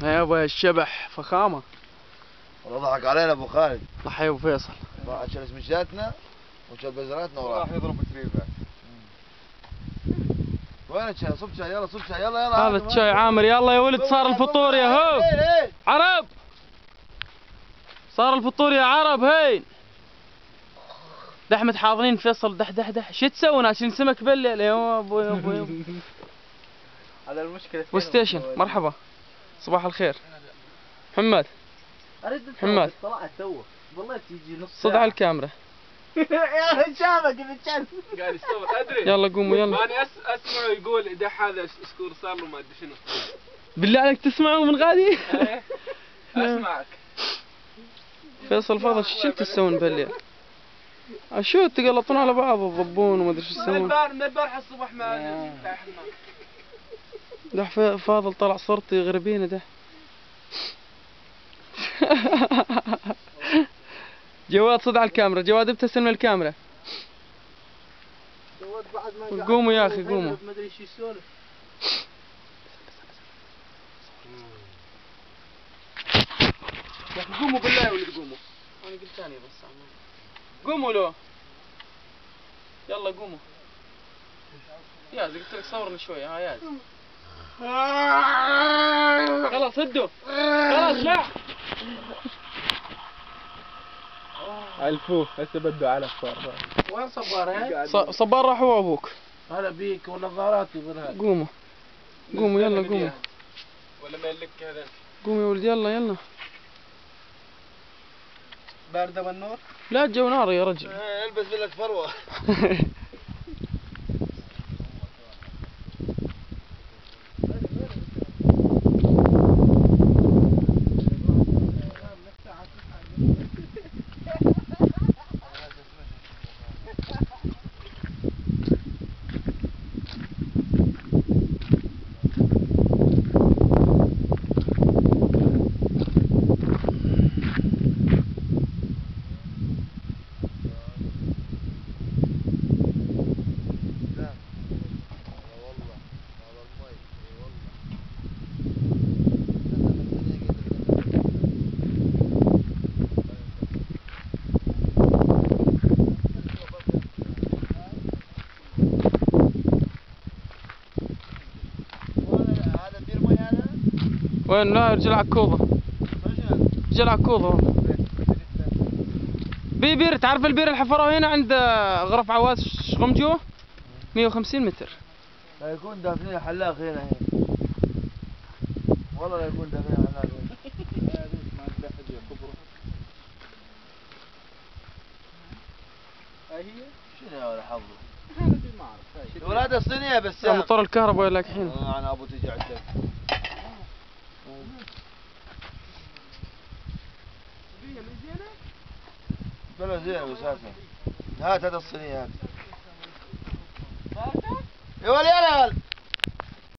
يابا الشبح فخامة. والله ضحك علينا ابو خالد. صح يا ابو فيصل. راح شال سمشاتنا وشال بزراتنا وراح يضرب تريل بعد. وين الشاي؟ صب شاي يلا، صب شاي يلا يلا. هذا الشاي عامر. يلا يا ولد صار الفطور يا هو. عرب صار الفطور يا عرب. هين دحمة حاضرين فيصل. دح شو تسوي؟ ناشين سمك بالليل يا ابوي يا ابوي. هذا المشكلة. بو ستيشن مرحبا صباح الخير. محمد محمد طلعت توه والله تيجي نص صد على الكاميرا. يا شافك بالجن قاعد يصور ادري. يلا قوموا يلا. انا اسمعه يقول دح هذا سكور صار له ما ادري شنو. بالله عليك تسمعوا من غادي؟ اسمعك. فيصل فاضل شو تسوون بالليل؟ شو تقلطون على بعض الضبون وما ادري شو تسوون. من البارحة الصبح ما دح فاضل طلع صورتي غريبين ده. جواد صد على الكاميرا. جواد ابتسم للكاميرا. قوموا يا اخي قوموا. ما ادري ايش يسولف. يا اخي قوموا بالله يا ولد قوموا. انا قلت ثاني بس قوموا لو. يلا قوموا. يا قلت لك صورني شوي. ها يا خلاص هدوا خلاص. لا الفوه هسه بده على الصار. وين صبار؟ صبار راح هو ابوك. هلا بيك ونظاراتي بالهذا. قوموا قوموا يلا قوموا. ولا ما لك هذا. قوموا يا ولد يلا يلا. باردة بالنور؟ لا الجو نار يا رجل. البس لك فروة. وين؟ لا رجل عكوضة. رجل عكوضة. بير. تعرف البير اللي حفروه هنا عند غرف عواز شغمجوه 150 متر. لا يكون دافنين حلاق هنا. والله لا يكون دافنين حلاق هنا. هي شنو يا ولد حظه؟ الولادة الصينية بس. مطر الكهرباء ولا الحين. انا ابو تجي عندك. بلا زين اساسا. هات هذا الصينية هات. يا ولد يا ولد.